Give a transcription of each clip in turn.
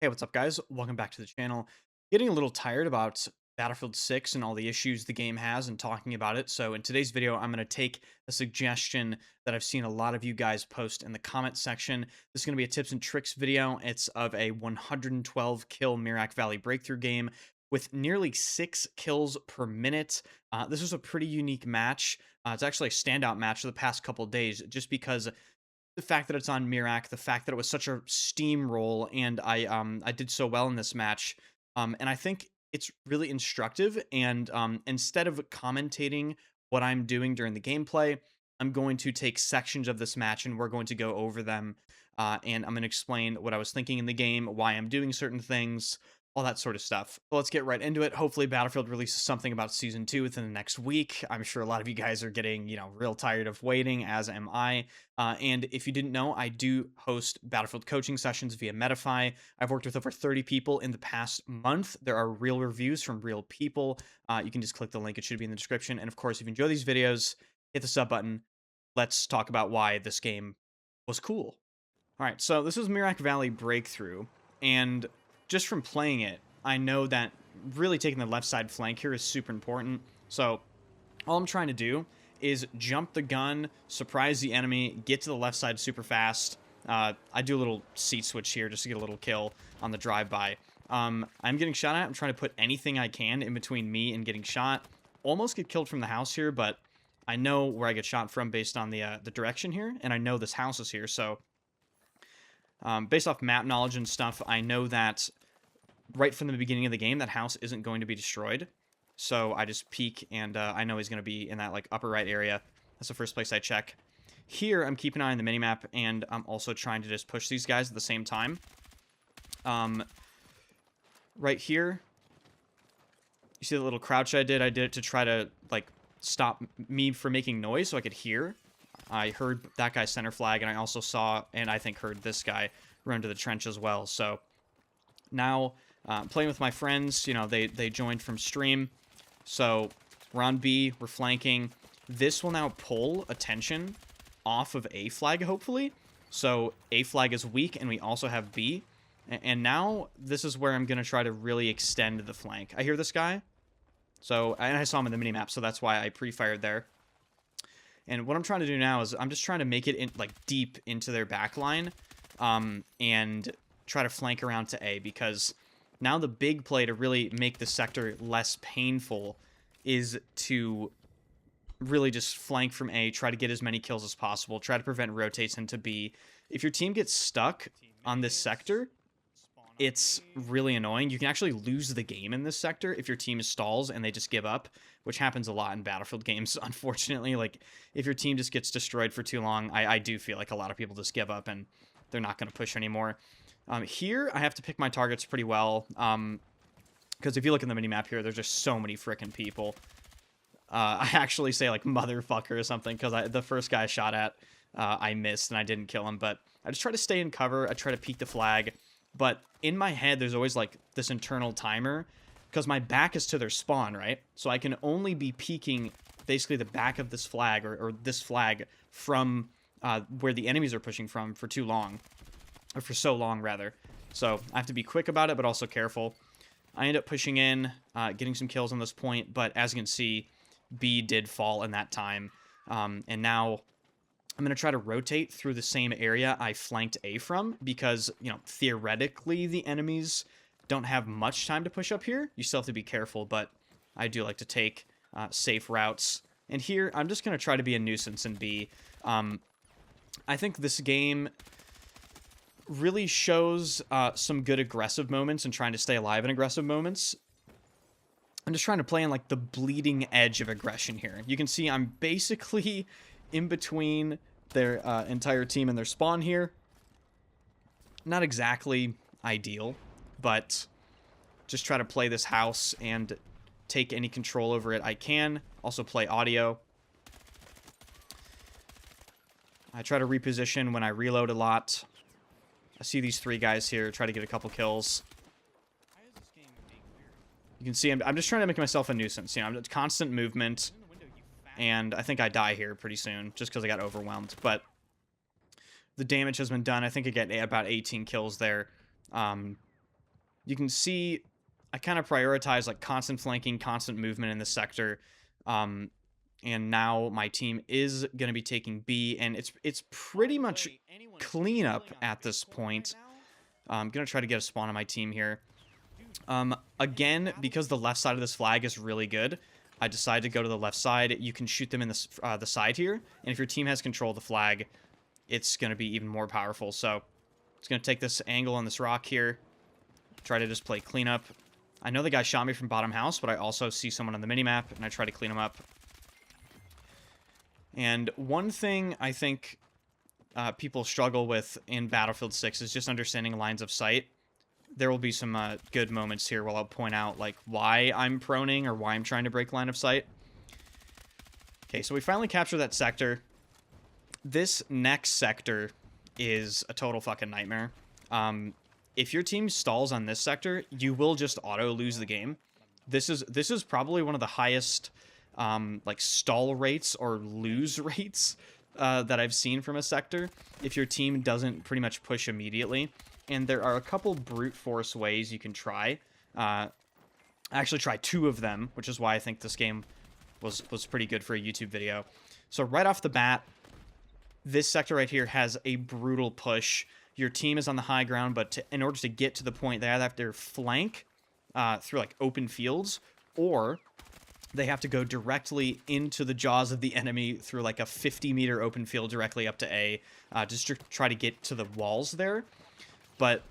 Hey, what's up, guys? Welcome back to the channel. Getting a little tired about Battlefield 6 and all the issues the game has and talking about it. So in today's video, I'm going to take a suggestion that I've seen a lot of you guys post in the comment section. This is going to be a tips and tricks video. It's of a 112 kill Mirac Valley breakthrough game with nearly 6 kills per minute. This was a pretty unique match. It's actually a standout match of the past couple days just because the fact that it's on Mirac, the fact that it was such a steamroll, and I did so well in this match, and I think it's really instructive. And instead of commentating what I'm doing during the gameplay, I'm going to take sections of this match and we're going to go over them, and I'm going to explain what I was thinking in the game, why I'm doing certain things, all that sort of stuff. But let's get right into it. Hopefully Battlefield releases something about Season 2 within the next week. I'm sure a lot of you guys are getting, real tired of waiting, as am I. And if you didn't know, I do host Battlefield coaching sessions via Medify. I've worked with over 30 people in the past month. There are real reviews from real people. You can just click the link. It should be in the description. And of course, if you enjoy these videos, hit the sub button. Let's talk about why this game was cool. All right, so this is Mirac Valley Breakthrough, and just from playing it, I know that really taking the left side flank here is super important. So all I'm trying to do is jump the gun, surprise the enemy, get to the left side super fast. I do a little seat switch here just to get a little kill on the drive-by. I'm getting shot at. I'm trying to put anything I can in between me and getting shot. Almost get killed from the house here, but I know where I get shot from based on the direction here, and I know this house is here. So based off map knowledge and stuff, I know that right from the beginning of the game, that house isn't going to be destroyed. So I just peek, and I know he's going to be in that like upper right area. That's the first place I check. Here, I'm keeping an eye on the minimap, and I'm also trying to just push these guys at the same time. Right here, you see the little crouch I did? I did it to try to like stop me from making noise so I could hear. I heard that guy's center flag, and I also saw, and I think heard this guy run to the trench as well. So now, playing with my friends, they joined from stream. So we're on B, we're flanking. This will now pull attention off of A flag, hopefully. So A flag is weak, and we also have B. And now this is where I'm going to try to really extend the flank. I hear this guy. So, and I saw him in the minimap, so that's why I pre-fired there. And what I'm trying to do now is I'm just trying to make it in, like deep into their back line, and try to flank around to A, because now the big play to really make the sector less painful is to really just flank from A, try to get as many kills as possible, try to prevent rotates into B. If your team gets stuck on this sector, it's really annoying. You can actually lose the game in this sector if your team stalls and they just give up, which happens a lot in Battlefield games, unfortunately. Like, if your team just gets destroyed for too long, I do feel like a lot of people just give up and they're not going to push anymore. Here, I have to pick my targets pretty well, because if you look in the minimap here, there's just so many frickin' people. I actually say, like, motherfucker or something, because the first guy I shot at, I missed, and I didn't kill him, but I just try to stay in cover, I try to peek the flag, but in my head, there's always, like, this internal timer, because my back is to their spawn, right? So I can only be peeking, basically, the back of this flag, or this flag, from where the enemies are pushing from for too long. Or for so long, rather. So I have to be quick about it, but also careful. I end up pushing in, getting some kills on this point, but as you can see, B did fall in that time. And now I'm going to try to rotate through the same area I flanked A from, because, theoretically, the enemies don't have much time to push up here. You still have to be careful, but I do like to take safe routes. And here, I'm just going to try to be a nuisance in B. I think this game really shows some good aggressive moments and trying to stay alive in aggressive moments. I'm just trying to play on like the bleeding edge of aggression here. You can see I'm basically in between their entire team and their spawn here. Not exactly ideal, but just try to play this house and take any control over it I can. Also play audio. I try to reposition when I reload a lot. I see these three guys here, try to get a couple kills. You can see I'm just trying to make myself a nuisance. I'm constant movement, and I think I die here pretty soon, just because I got overwhelmed. But the damage has been done. I think I get about 18 kills there. you can see I kind of prioritize like constant flanking, constant movement in the sector. And now my team is going to be taking B, and it's pretty much cleanup at this point. I'm going to try to get a spawn on my team here. Again, because the left side of this flag is really good, I decided to go to the left side. You can shoot them in the side here, and if your team has control of the flag, it's going to be even more powerful. So it's going to take this angle on this rock here, try to just play cleanup. I know the guy shot me from bottom house, but I also see someone on the minimap, and I try to clean him up. And one thing I think people struggle with in Battlefield 6 is just understanding lines of sight. There will be some good moments here where I'll point out like why I'm proning or why I'm trying to break line of sight. Okay, so we finally captured that sector. This next sector is a total fucking nightmare. If your team stalls on this sector, you will just auto lose the game. This is probably one of the highest like stall rates or lose rates that I've seen from a sector if your team doesn't pretty much push immediately. And there are a couple brute force ways you can try. I actually tried 2 of them, which is why I think this game was pretty good for a YouTube video. So right off the bat, this sector right here has a brutal push. Your team is on the high ground, but in order to get to the point, they either have to flank through like open fields, or they have to go directly into the jaws of the enemy through like a 50-meter open field directly up to A, just to try to get to the walls there. But,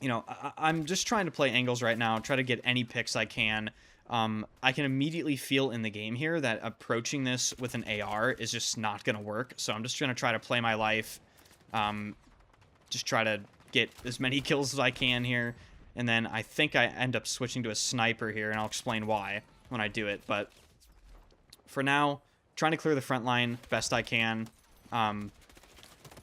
you know, I'm just trying to play angles right now, try to get any picks I can. I can immediately feel in the game here that approaching this with an AR is just not going to work. So I'm just going to try to play my life, just try to get as many kills as I can here. And then I think I end up switching to a sniper here, and I'll explain why when I do it. But for now, trying to clear the front line best I can.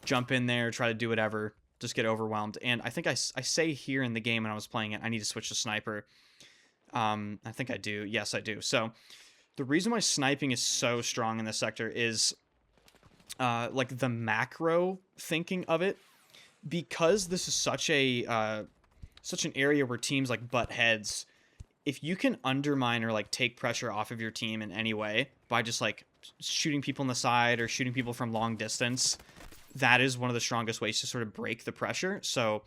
Jump in there, try to do whatever. Just get overwhelmed. And I think I say here in the game when I was playing it, I need to switch to sniper. I think I do. Yes, I do. So the reason why sniping is so strong in this sector is like the macro thinking of it. Because this is such an area where teams like butt heads, if you can undermine or like take pressure off of your team in any way by just like shooting people in the side or shooting people from long distance, that is one of the strongest ways to sort of break the pressure. So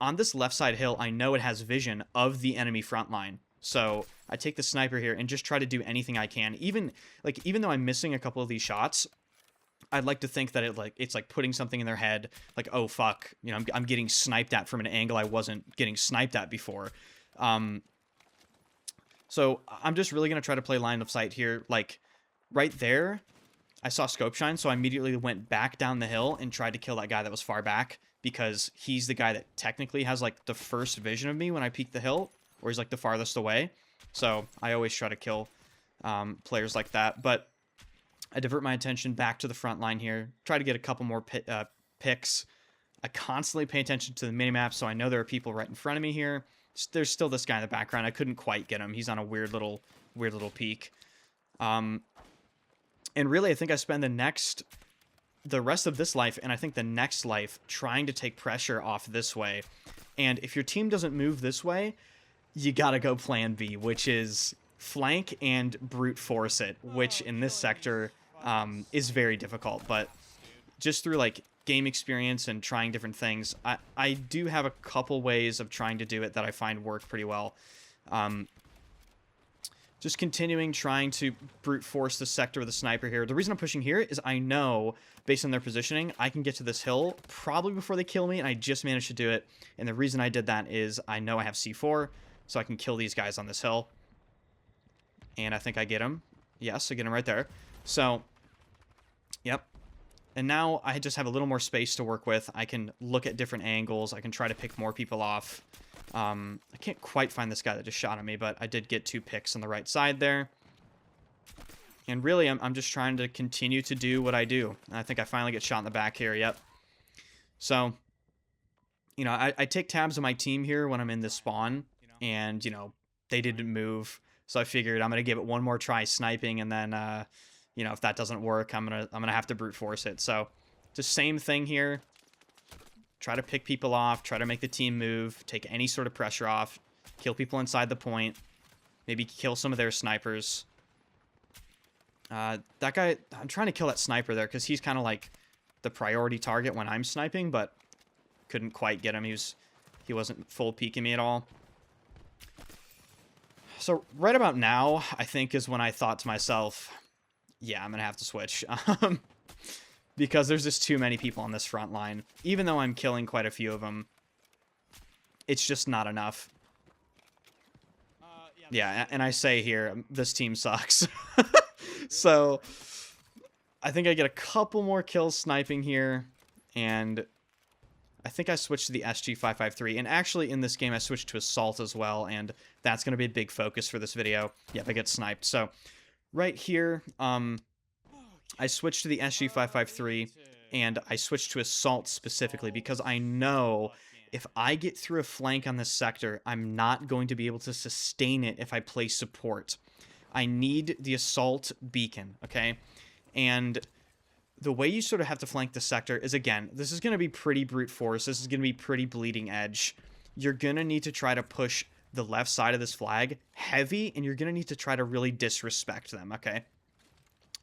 on this left side hill, I know it has vision of the enemy front line. So I take the sniper here and just try to do anything I can. Even though I'm missing a couple of these shots, I'd like to think that it's like putting something in their head, like, oh fuck, you know, I'm getting sniped at from an angle I wasn't getting sniped at before. So I'm just really gonna try to play line of sight here. Like right there, I saw scope shine, so I immediately went back down the hill and tried to kill that guy that was far back, because he's the guy that technically has like the first vision of me when I peek the hill, or he's like the farthest away. So I always try to kill players like that. But I divert my attention back to the front line here, try to get a couple more picks. I constantly pay attention to the minimap, so I know there are people right in front of me here. There's still this guy in the background. I couldn't quite get him. He's on a weird little peak. And really, I think I spend the rest of this life, and I think the next life, trying to take pressure off this way. And if your team doesn't move this way, you gotta go plan B, which is flank and brute force it, which in this sector is very difficult. But just through like game experience and trying different things, I do have a couple ways of trying to do it that I find work pretty well. Just continuing trying to brute force the sector with the sniper here. The reason I'm pushing here is I know, based on their positioning, I can get to this hill probably before they kill me, and I just managed to do it. And the reason I did that is I know I have C4, so I can kill these guys on this hill. And I think I get him. Yes, I get him right there. So, yep. And now I just have a little more space to work with. I can look at different angles. I can try to pick more people off. I can't quite find this guy that just shot at me, but I did get 2 picks on the right side there. And really, I'm just trying to continue to do what I do. And I think I finally get shot in the back here. Yep. So, you know, I take tabs of my team here when I'm in this spawn. And, you know, they didn't move. So I figured I'm going to give it one more try sniping. And then, you know, if that doesn't work, I'm gonna have to brute force it. So, just same thing here. try to pick people off, try to make the team move, take any sort of pressure off, kill people inside the point, maybe kill some of their snipers. That guy, I'm trying to kill that sniper there because he's kind of like the priority target when I'm sniping, but couldn't quite get him. He wasn't full peeking me at all. So right about now, I think, is when I thought to myself, yeah, I'm going to have to switch. Because there's just too many people on this front line. Even though I'm killing quite a few of them, it's just not enough. Yeah, and I say here, this team sucks. So I think I get a couple more kills sniping here, and I think I switched to the SG-553. And actually, in this game, I switched to Assault as well, and that's going to be a big focus for this video. Yep, I get sniped. So right here, I switched to the SG-553, and I switched to Assault specifically because I know if I get through a flank on this sector, I'm not going to be able to sustain it if I play support. I need the Assault beacon, okay? And the way you sort of have to flank the sector is, again, this is going to be pretty brute force. This is going to be pretty bleeding edge. You're going to need to try to push the left side of this flag heavy, and you're going to need to try to really disrespect them, okay?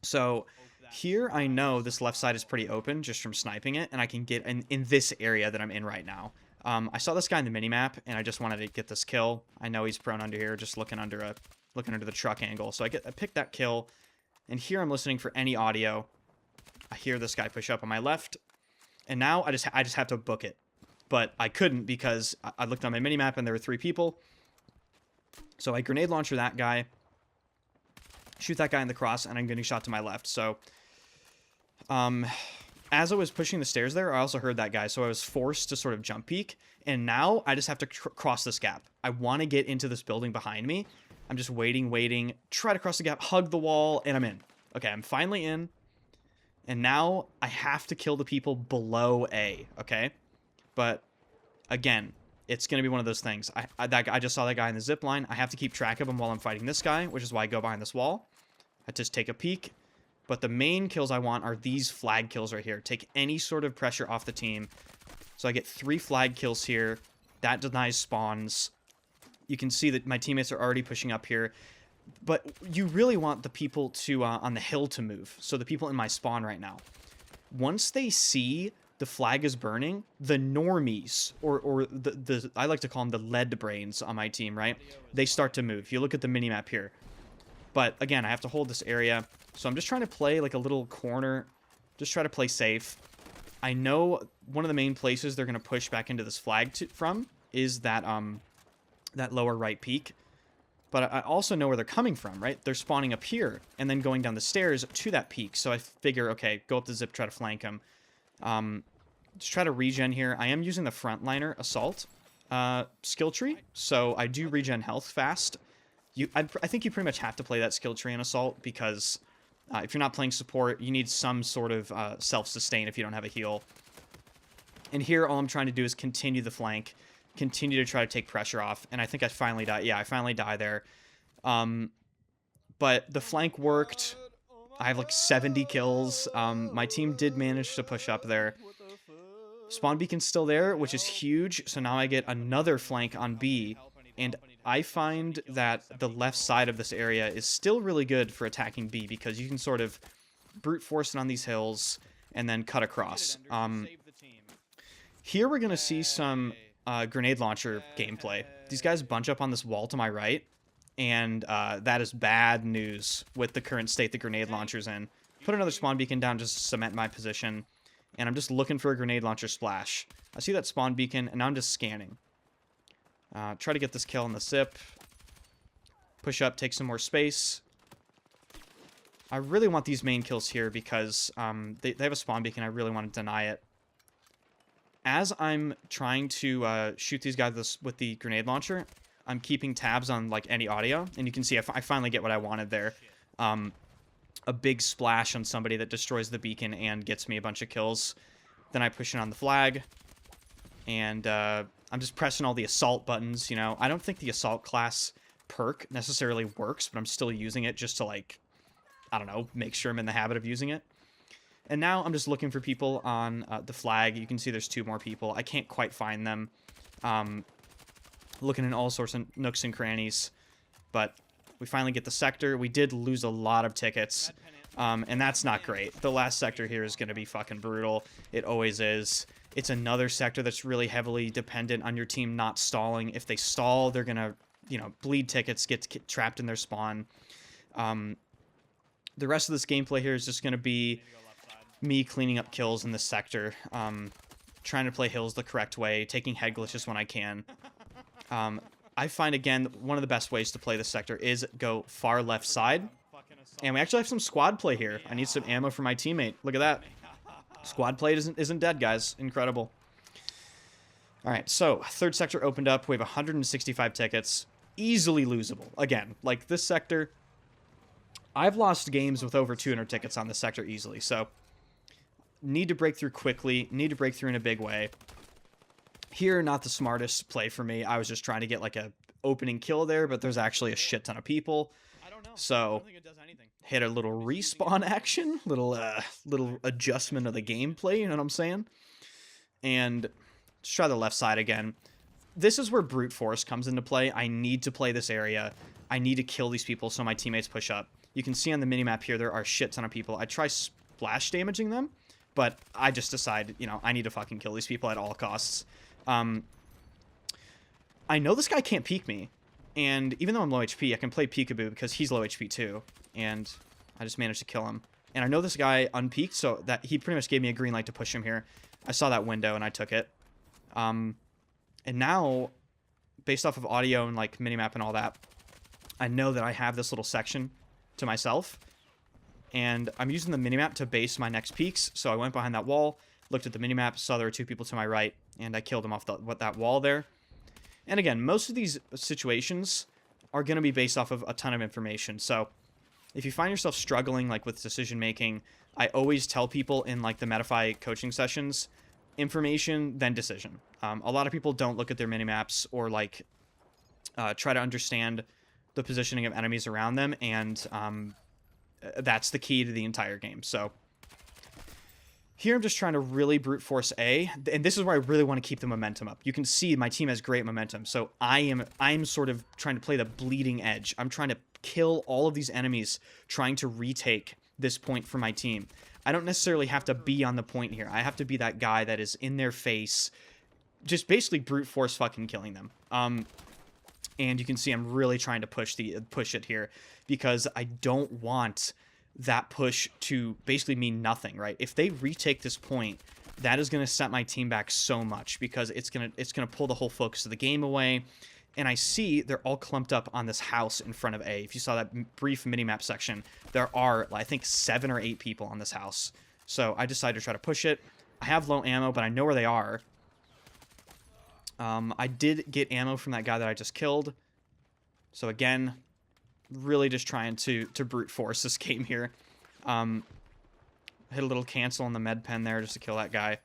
So here I know this left side is pretty open just from sniping it, and I can get in this area that I'm in right now. I saw this guy in the minimap, and I just wanted to get this kill. I know he's prone under here, just looking under the truck angle. So I picked that kill, and here I'm listening for any audio. I hear this guy push up on my left, and now I just have to book it. But I couldn't because I looked on my minimap and there were 3 people. So I grenade launcher that guy, shoot that guy in the cross, and I'm getting shot to my left. So as I was pushing the stairs there, I also heard that guy, so I was forced to sort of jump peek, and now I just have to cross this gap. I want to get into this building behind me. I'm just waiting, try to cross the gap, hug the wall, and I'm in. Okay, I'm finally in, and now I have to kill the people below A, okay? But, again, it's going to be one of those things. I just saw that guy in the zip line. I have to keep track of him while I'm fighting this guy, which is why I go behind this wall. I just take a peek. But the main kills I want are these flag kills right here. Take any sort of pressure off the team. So I get 3 flag kills here. That denies spawns. You can see that my teammates are already pushing up here. But you really want the people to on the hill to move. So the people in my spawn right now. Once they see the flag is burning, the normies, or the I like to call them the lead brains on my team, right? They start to move. You look at the minimap here. But again, I have to hold this area. So I'm just trying to play like a little corner. Just try to play safe. I know one of the main places they're going to push back into this flag from is that that lower right peak. But I also know where they're coming from, right? They're spawning up here and then going down the stairs to that peak. So I figure, okay, go up the zip, try to flank them. Just try to regen here. I am using the frontliner assault skill tree. So I do regen health fast. I think you pretty much have to play that skill tree in assault because if you're not playing support, you need some sort of self-sustain if you don't have a heal. And here, all I'm trying to do is continue the flank, continue to try to take pressure off, and I think I finally die. Yeah, I finally die there. But the flank worked. I have like 70 kills. My team did manage to push up there. Spawn beacon's still there, which is huge. So now I get another flank on B, and I find that the left side of this area is still really good for attacking B because you can sort of brute force it on these hills and then cut across. Here we're going to see some grenade launcher gameplay. These guys bunch up on this wall to my right, and that is bad news with the current state the grenade launcher's in. Put another spawn beacon down just to cement my position, and I'm just looking for a grenade launcher splash. I see that spawn beacon, and now I'm just scanning. Try to get this kill on the zip. Push up, take some more space. I really want these main kills here because they have a spawn beacon. I really want to deny it. As I'm trying to shoot these guys with the grenade launcher, I'm keeping tabs on like any audio, and you can see I finally get what I wanted there. A big splash on somebody that destroys the beacon and gets me a bunch of kills. Then I push it on the flag, and I'm just pressing all the assault buttons, you know. I don't think the assault class perk necessarily works, but I'm still using it just to, like, I don't know, make sure I'm in the habit of using it. And now I'm just looking for people on the flag. You can see there's 2 more people. I can't quite find them. Looking in all sorts of nooks and crannies. But we finally get the sector. We did lose a lot of tickets. And that's not great. The last sector here is going to be fucking brutal. It always is. It's another sector that's really heavily dependent on your team not stalling. If they stall, they're going to, you know, bleed tickets, get trapped in their spawn. The rest of this gameplay here is just going to be me cleaning up kills in this sector, trying to play hills the correct way, taking head glitches when I can. I find, again, one of the best ways to play this sector is go far left side. And we actually have some squad play here. I need some ammo for my teammate. Look at that. Squad play isn't dead, guys. Incredible. All right, so 3rd sector opened up. We have 165 tickets. Easily losable. Again, like this sector, I've lost games with over 200 tickets on this sector easily. So need to break through quickly. Need to break through in a big way. Here, not the smartest play for me. I was just trying to get like a opening kill there, but there's actually a shit ton of people. So hit a little respawn action, little adjustment of the gameplay, you know what I'm saying? And let's try the left side again. This is where brute force comes into play. I need to play this area. I need to kill these people so my teammates push up. You can see on the minimap here there are a shit ton of people. I try splash damaging them, but I just decide, you know, I need to fucking kill these people at all costs. I know this guy can't peek me. And even though I'm low HP, I can play peekaboo because he's low HP too. And I just managed to kill him. And I know this guy unpeaked, so that he pretty much gave me a green light to push him here. I saw that window and I took it. And now, based off of audio and like minimap and all that, I know that I have this little section to myself. And I'm using the minimap to base my next peaks. So I went behind that wall, looked at the minimap, saw there were 2 people to my right, and I killed him off that wall there. And again, most of these situations are going to be based off of a ton of information. So if you find yourself struggling like with decision making, I always tell people in like the Metafy coaching sessions, information, then decision. A lot of people don't look at their minimaps or like try to understand the positioning of enemies around them, and that's the key to the entire game. So here I'm just trying to really brute force A, and this is where I really want to keep the momentum up. You can see my team has great momentum, so I'm sort of trying to play the bleeding edge. I'm trying to kill all of these enemies, trying to retake this point for my team. I don't necessarily have to be on the point here. I have to be that guy that is in their face, just basically brute force fucking killing them. And you can see I'm really trying to push it here because I don't want that push to basically mean nothing, right? If they retake this point, that is going to set my team back so much because it's going to pull the whole focus of the game away. And I see they're all clumped up on this house in front of A. If you saw that brief minimap section, there are, I think, 7 or 8 people on this house. So I decided to try to push it. I have low ammo, but I know where they are. I did get ammo from that guy that I just killed. So again, really just trying to brute force this game here. Hit a little cancel on the med pen there just to kill that guy.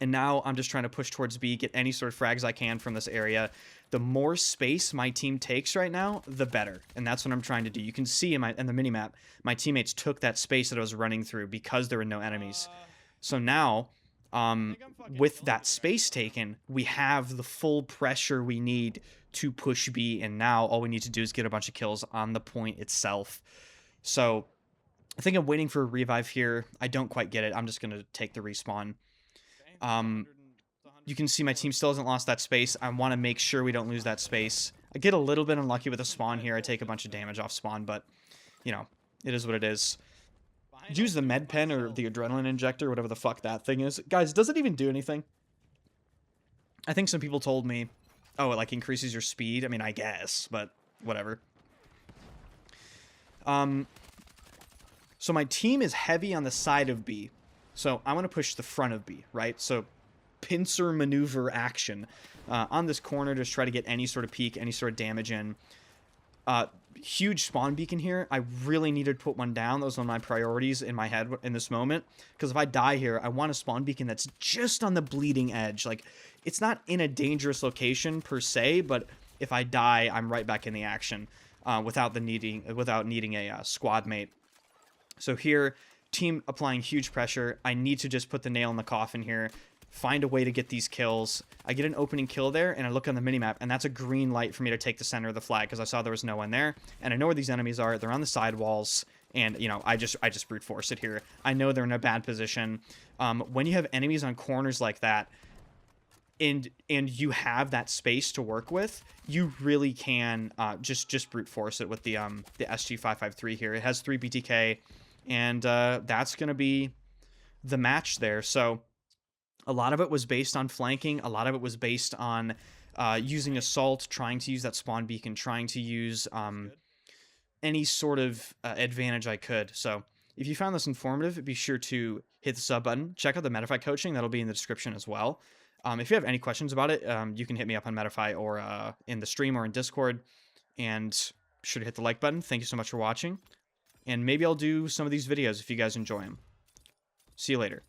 And now I'm just trying to push towards B, get any sort of frags I can from this area. The more space my team takes right now, the better. And that's what I'm trying to do. You can see in the minimap, my teammates took that space that I was running through because there were no enemies. So now, with that space taken, we have the full pressure we need to push B, and now all we need to do is get a bunch of kills on the point itself. So I think I'm waiting for a revive here. I don't quite get it. I'm just going to take the respawn. You can see my team still hasn't lost that space. I want to make sure we don't lose that space. I get a little bit unlucky with the spawn here. I take a bunch of damage off spawn, but, you know, it is what it is. Use the med pen or the adrenaline injector, whatever the fuck that thing is. Guys, does it even do anything? I think some people told me, oh, it like increases your speed. I mean, I guess, but whatever. So my team is heavy on the side of B. So I'm going to push the front of B, right? So pincer maneuver action. On this corner, just try to get any sort of peek, any sort of damage in. Huge spawn beacon here. I really needed to put one down. That was one of my priorities in my head in this moment. Because if I die here, I want a spawn beacon that's just on the bleeding edge. Like, it's not in a dangerous location per se, but if I die, I'm right back in the action without needing a squad mate. So here, team applying huge pressure. I need to just put the nail in the coffin here, find a way to get these kills. I get an opening kill there, and I look on the minimap, and that's a green light for me to take the center of the flag, because I saw there was no one there, and I know where these enemies are. They're on the side walls, and, you know, I just brute force it here. I know they're in a bad position. When you have enemies on corners like that, and you have that space to work with, you really can just brute force it with the SG553 here. It has 3 BTK, and that's going to be the match there. So a lot of it was based on flanking. A lot of it was based on using assault, trying to use that spawn beacon, trying to use any sort of advantage I could. So if you found this informative, be sure to hit the sub button. Check out the Metafy coaching. That'll be in the description as well. If you have any questions about it, you can hit me up on Metafy or in the stream or in Discord. And be sure to hit the like button. Thank you so much for watching. And maybe I'll do some of these videos if you guys enjoy them. See you later.